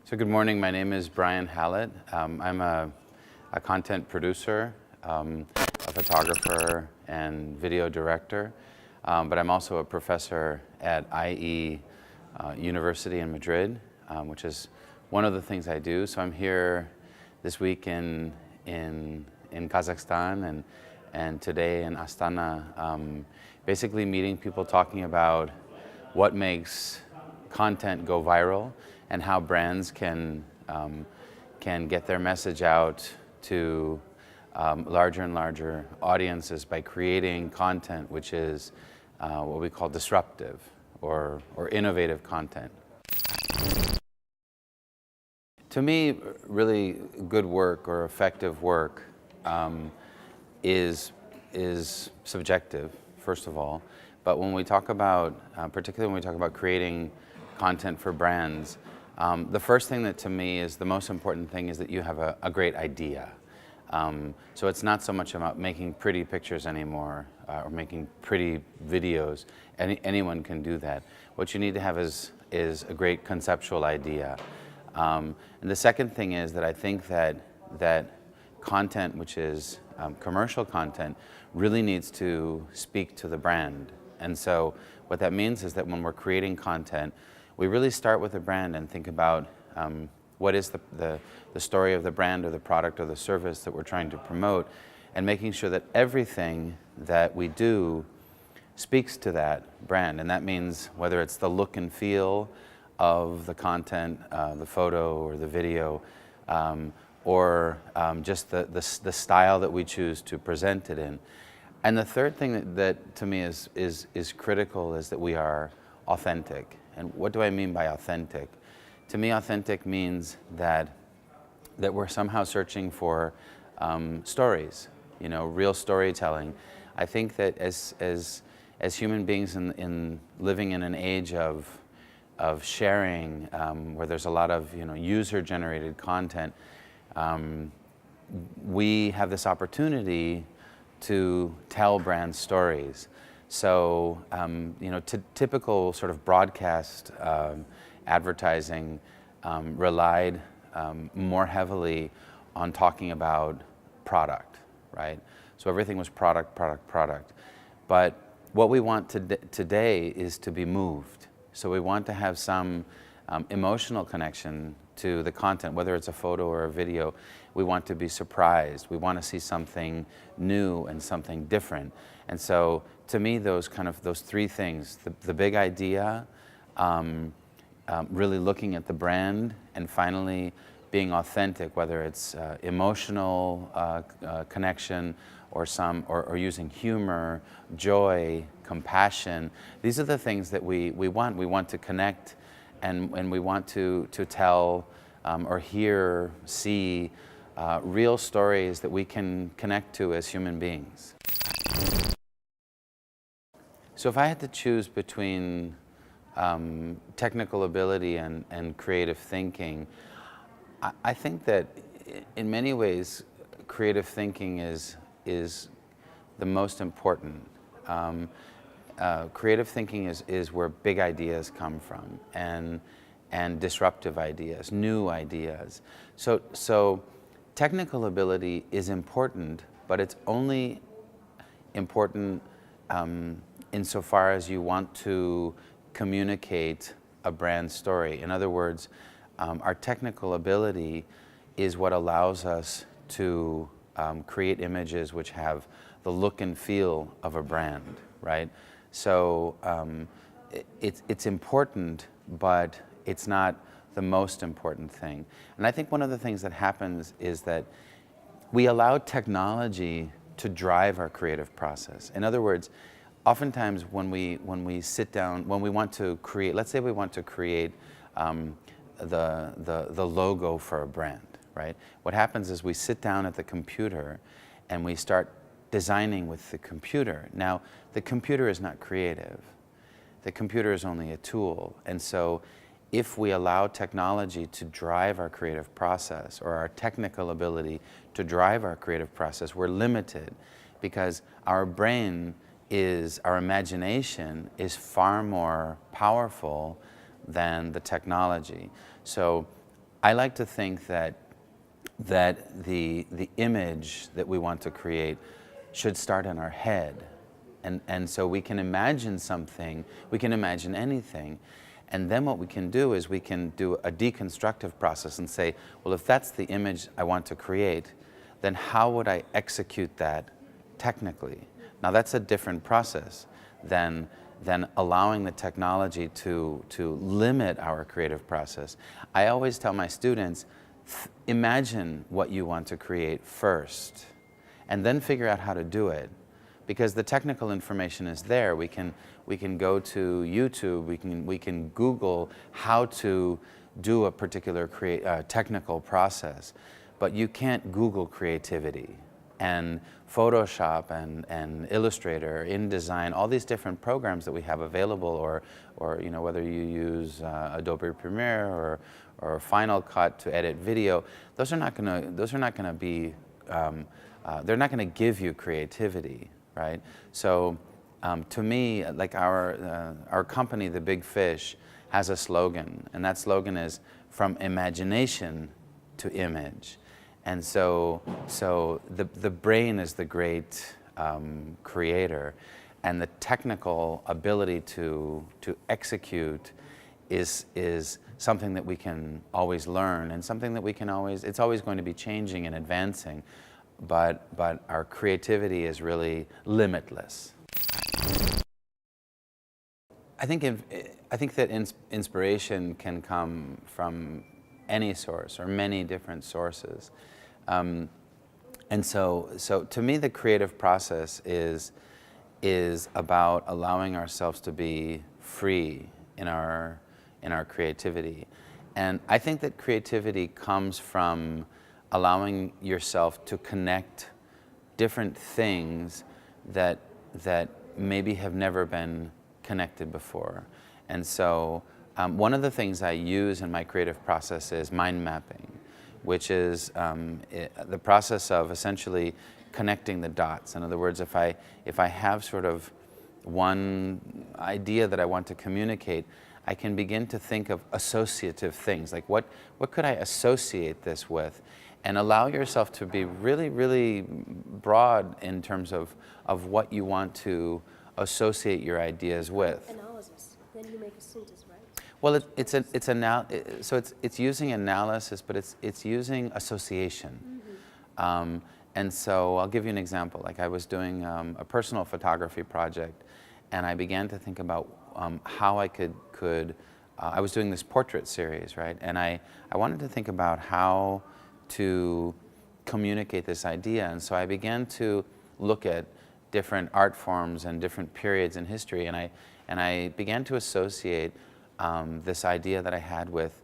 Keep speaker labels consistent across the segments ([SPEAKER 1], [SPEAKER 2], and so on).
[SPEAKER 1] So good morning, my name is Brian Hallet. I'm a content producer, a photographer and video director, but I'm also a professor at IE University in Madrid, which is one of the things I do. So I'm here this week in Kazakhstan and today in Astana, basically meeting people talking about what makes content go viral and how brands can get their message out to larger and larger audiences by creating content which is what we call disruptive or innovative content. To me, really good work or effective work is subjective, first of all. But when we talk about, particularly when we talk about creating content for brands, the first thing that to me is the most important thing is that you have a great idea. So it's not so much about making pretty pictures anymore or making pretty videos. Anyone can do that. What you need to have is a great conceptual idea. And the second thing is that I think that content, which is commercial content, really needs to speak to the brand. And so what that means is that when we're creating content, we really start with the brand and think about what is the story of the brand or the product or the service that we're trying to promote, and making sure that everything that we do speaks to that brand. And that means whether it's the look and feel of the content, the photo or the video, or just the style that we choose to present it in. And the third thing that to me is critical is that we are authentic. And what do I mean by authentic? To me, authentic means that we're somehow searching for stories, real storytelling. I think that as human beings in living in an age of sharing, where there's a lot of user-generated content, we have this opportunity to tell brand stories. So, typical sort of broadcast advertising relied more heavily on talking about product, right? So everything was product, product, product. But what we want today is to be moved. So we want to have some emotional connection to the content, whether it's a photo or a video. We want to be surprised. We want to see something new and something different. And so to me, those three things, the big idea, really looking at the brand, and finally being authentic, whether it's emotional connection or using humor, joy, compassion. These are the things that we want. We want to connect, and we want to tell or hear, see real stories that we can connect to as human beings. So if I had to choose between technical ability and creative thinking, I think that in many ways creative thinking is the most important. Creative thinking is where big ideas come from, and disruptive ideas, new ideas. So technical ability is important, but it's only important insofar as you want to communicate a brand story. In other words, our technical ability is what allows us to create images which have the look and feel of a brand, right? So it's important, but it's not the most important thing. And I think one of the things that happens is that we allow technology to drive our creative process. In other words, oftentimes when we sit down, when we want to create, let's say we want to create the logo for a brand, right? What happens is we sit down at the computer and we start designing with the computer. Now, the computer is not creative. The computer is only a tool. And so if we allow technology to drive our creative process, or our technical ability to drive our creative process, we're limited, because our brain our imagination is far more powerful than the technology. So I like to think that the image that we want to create should start in our head. And so we can imagine something, we can imagine anything, and then what we can do is we can do a deconstructive process and say, well, if that's the image I want to create, then how would I execute that technically? Now that's a different process than allowing the technology to limit our creative process. I always tell my students, imagine what you want to create first, and then figure out how to do it. Because the technical information is there. We can go to YouTube, we can Google how to do a particular technical process, but you can't Google creativity. And Photoshop and Illustrator, InDesign, all these different programs that we have available, or you know, whether you use Adobe Premiere or Final Cut to edit video, those are not gonna be they're not gonna give you creativity, right? So to me, like our company, The Big Fish, has a slogan, and that slogan is from imagination to image. And so the brain is the great creator, and the technical ability to execute is something that we can always learn, and something that we can always, it's always going to be changing and advancing, but our creativity is really limitless. I think that inspiration can come from any source or many different sources. And so to me, the creative process is about allowing ourselves to be free in our creativity. And I think that creativity comes from allowing yourself to connect different things that maybe have never been connected before. And so one of the things I use in my creative process is mind mapping, which is the process of essentially connecting the dots. In other words, if I have sort of one idea that I want to communicate, I can begin to think of associative things, like what could I associate this with? And allow yourself to be really, really broad in terms of what you want to associate your ideas with.
[SPEAKER 2] Analysis. Then you make a synthesis, right?
[SPEAKER 1] Well, it's using analysis, but it's using association. Mm-hmm. And so I'll give you an example. Like I was doing a personal photography project, and I began to think about how I could I was doing this portrait series, right? And I wanted to think about how to communicate this idea, and so I began to look at different art forms and different periods in history, and I began to associate this idea that I had with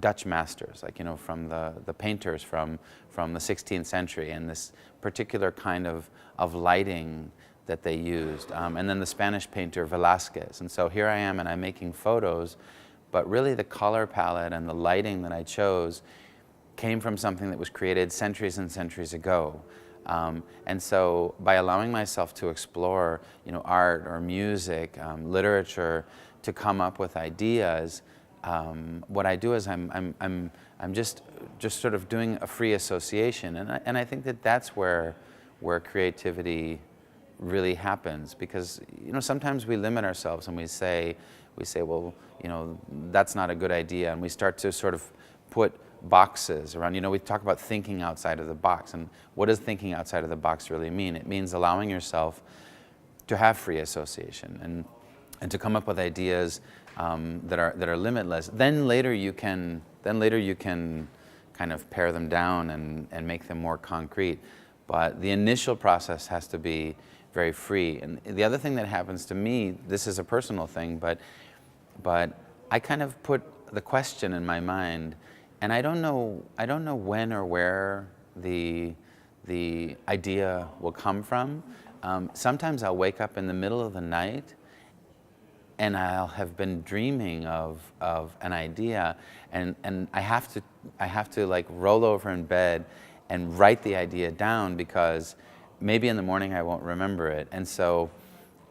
[SPEAKER 1] Dutch masters, like, you know, from the painters from the 16th century, and this particular kind of lighting that they used, and then the Spanish painter Velázquez. And so here I am, and I'm making photos, but really the color palette and the lighting that I chose came from something that was created centuries and centuries ago. And so by allowing myself to explore, you know, art or music, literature, to come up with ideas, what I do is I'm just sort of doing a free association, and I think that that's where creativity really happens, because, you know, sometimes we limit ourselves and we say, well, you know, that's not a good idea, and we start to sort of put boxes around. You know, we talk about thinking outside of the box, and what does thinking outside of the box really mean? It means allowing yourself to have free association and to come up with ideas that are limitless. Then later you can kind of pare them down and make them more concrete. But the initial process has to be very free. And the other thing that happens to me, this is a personal thing, but I kind of put the question in my mind, and I don't know when or where the idea will come from. Sometimes I'll wake up in the middle of the night and I'll have been dreaming of an idea, and I have to like roll over in bed and write the idea down, because maybe in the morning I won't remember it. And so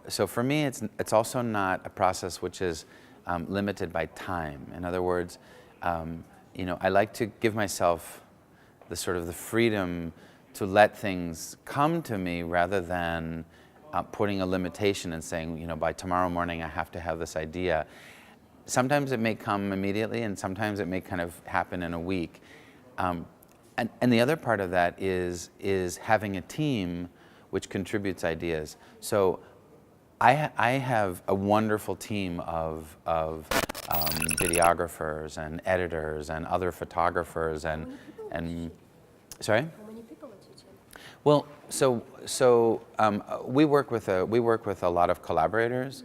[SPEAKER 1] for me, it's also not a process which is limited by time. In other words, I like to give myself the sort of the freedom to let things come to me rather than putting a limitation and saying, by tomorrow morning I have to have this idea. Sometimes it may come immediately, and sometimes it may kind of happen in a week. And the other part of that is having a team which contributes ideas. So I have a wonderful team of videographers and editors and other photographers and sorry?
[SPEAKER 2] How many people are teaching?
[SPEAKER 1] Well, we work with a lot of collaborators.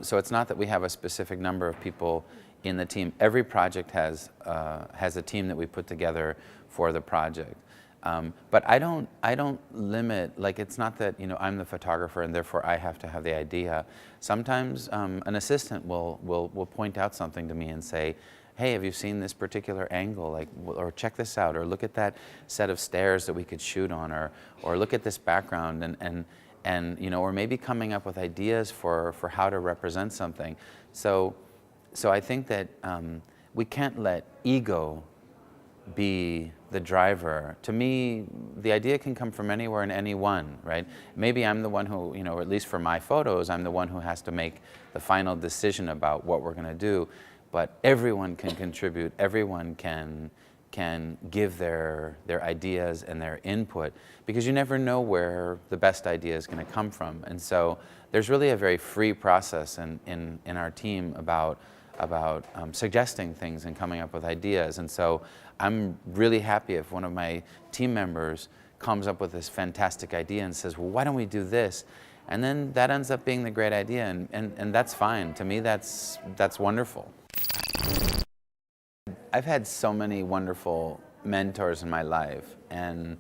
[SPEAKER 1] So it's not that we have a specific number of people in the team. Every project has a team that we put together for the project. But I don't limit, like, it's not that, I'm the photographer and therefore I have to have the idea. Sometimes an assistant will point out something to me and say, hey, have you seen this particular angle? Like, or check this out, or look at that set of stairs that we could shoot on, or look at this background, and or maybe coming up with ideas for how to represent something. So I think that we can't let ego be the driver. To me, the idea can come from anywhere and anyone, right? Maybe I'm the one who, or at least for my photos, I'm the one who has to make the final decision about what we're going to do. But everyone can contribute. Everyone can give their ideas and their input, because you never know where the best idea is going to come from. And so there's really a very free process in our team about suggesting things and coming up with ideas. And so I'm really happy if one of my team members comes up with this fantastic idea and says, well, why don't we do this? And then that ends up being the great idea, and that's fine. To me, that's wonderful. I've had so many wonderful mentors in my life, and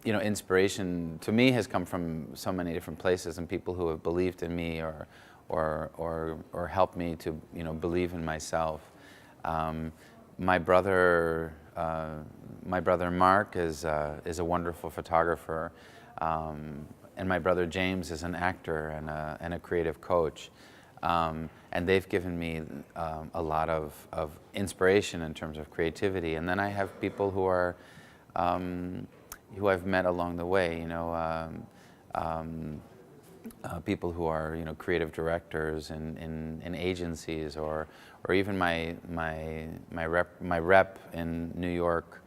[SPEAKER 1] inspiration to me has come from so many different places, and people who have believed in me or helped me to believe in myself. My brother Mark is a wonderful photographer, and my brother James is an actor and a creative coach. And they've given me a lot of inspiration in terms of creativity. And then I have people who are who I've met along the way. People who are creative directors in agencies, or even my rep in New York.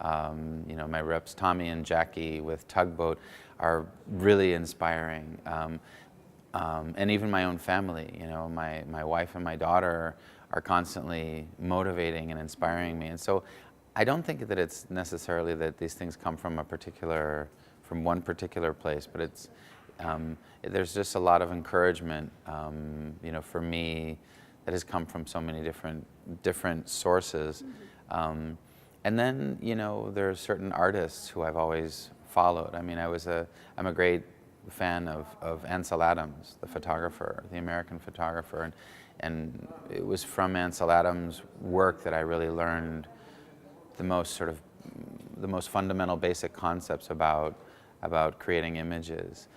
[SPEAKER 1] My reps Tommy and Jackie with Tugboat are really inspiring. And even my own family, my wife and my daughter are constantly motivating and inspiring me. And so I don't think that it's necessarily that these things come from one particular place, but there's just a lot of encouragement, for me, that has come from so many different sources. And then, there are certain artists who I've always followed. I mean, I'm a great fan of Ansel Adams, the photographer, the American photographer, and it was from Ansel Adams' work that I really learned the most fundamental basic concepts about creating images,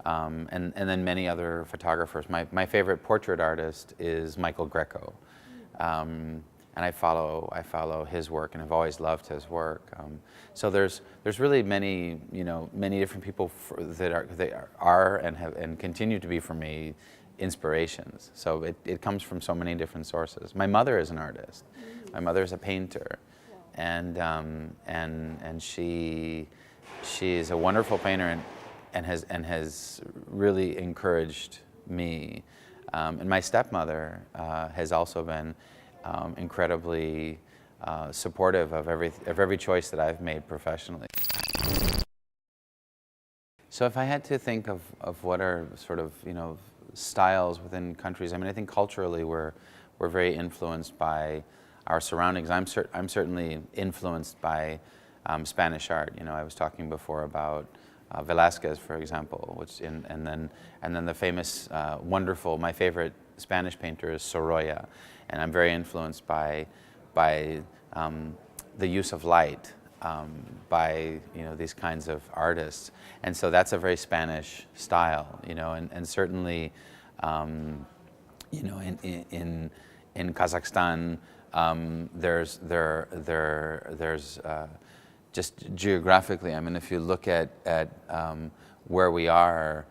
[SPEAKER 1] and then many other photographers. My favorite portrait artist is Michael Greco, and I follow his work, and I've always loved his work. So there's really many different people that are and continue to be for me inspirations. So it comes from so many different sources. My mother is an artist. My mother is a painter, and she is a wonderful painter and has really encouraged me. And my stepmother has also been incredibly supportive of every choice that I've made professionally. So if I had to think of what are sort of styles within countries, I mean, I think culturally we're very influenced by our surroundings. I'm certainly influenced by Spanish art. I was talking before about Velázquez, for example, and then the famous, wonderful, my favorite Spanish painter is Sorolla, and I'm very influenced by the use of light by these kinds of artists, and so that's a very Spanish style, and certainly in Kazakhstan There's just geographically. I mean, if you look at where we are,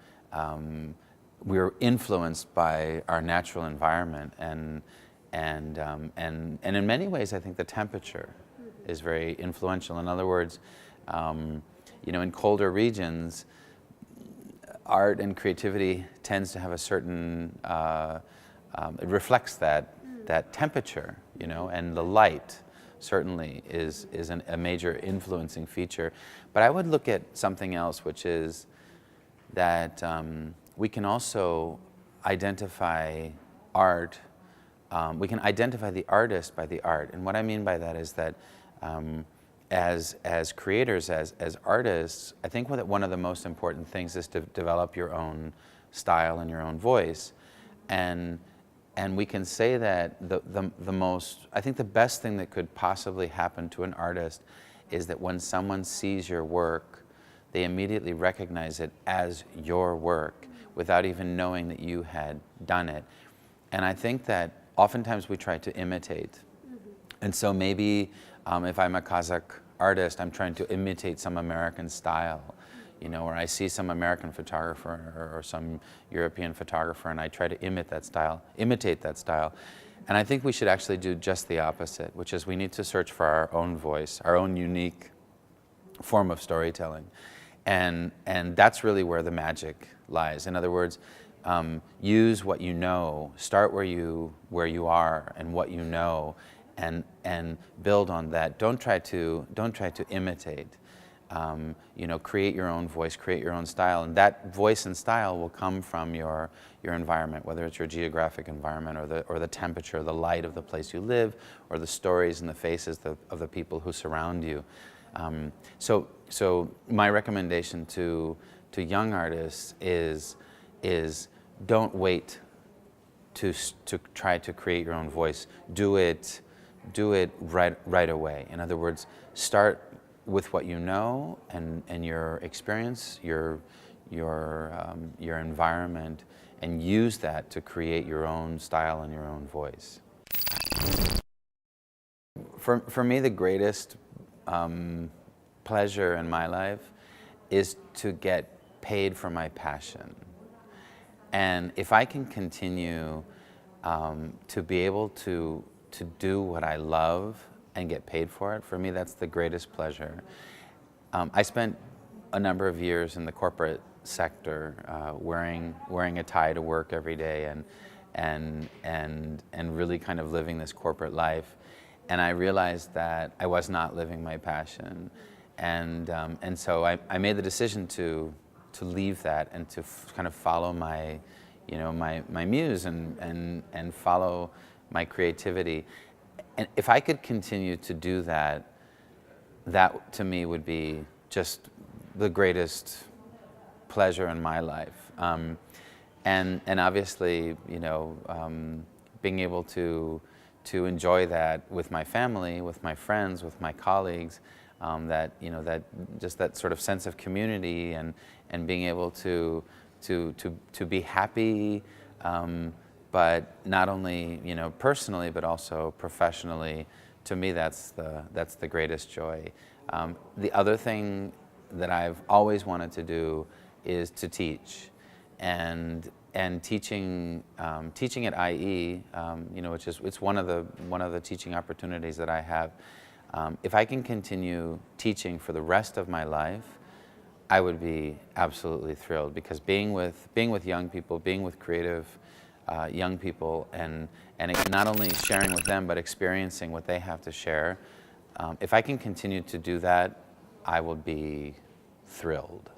[SPEAKER 1] we're influenced by our natural environment, and in many ways, I think the temperature is very influential. In other words, in colder regions, art and creativity tends to have a certain, it reflects that temperature, and the light certainly is a major influencing feature. But I would look at something else, which is that we can also identify art. We can identify the artist by the art. And what I mean by that is that as creators, as artists, I think one of the most important things is to develop your own style and your own voice. And we can say that I think the best thing that could possibly happen to an artist is that when someone sees your work, they immediately recognize it as your work without even knowing that you had done it. And I think that oftentimes we try to imitate. And so maybe if I'm a Kazakh artist, I'm trying to imitate some American style, or I see some American photographer or some European photographer, and I try to imitate that style. And I think we should actually do just the opposite, which is we need to search for our own voice, our own unique form of storytelling. And that's really where the magic lies. In other words, use what you know, start where you are and what you know, and build on that. Don't try to imitate. Create your own voice, create your own style, and that voice and style will come from your environment, whether it's your geographic environment or the temperature, the light of the place you live, or the stories and the faces of the people who surround you. So my recommendation to young artists is don't wait to try to create your own voice. Do it right away. In other words, start with what you know and your experience, your environment, and use that to create your own style and your own voice. For me, the greatest pleasure in my life is to get paid for my passion. And if I can continue to be able to do what I love and get paid for it, for me that's the greatest pleasure. I spent a number of years in the corporate sector, wearing a tie to work every day, and really kind of living this corporate life. And I realized that I was not living my passion, and so I made the decision to leave that and to kind of follow my muse and follow my creativity. And if I could continue to do that, that to me would be just the greatest pleasure in my life. And obviously, being able to enjoy that with my family, with my friends, with my colleagues, that sort of sense of community and being able to be happy, but not only personally but also professionally. To me, that's the greatest joy. The other thing that I've always wanted to do is to teach, and teaching at IE, it's one of the teaching opportunities that I have. If I can continue teaching for the rest of my life, I would be absolutely thrilled, because being with young people, being with creative young people, and not only sharing with them but experiencing what they have to share, if I can continue to do that, I will be thrilled.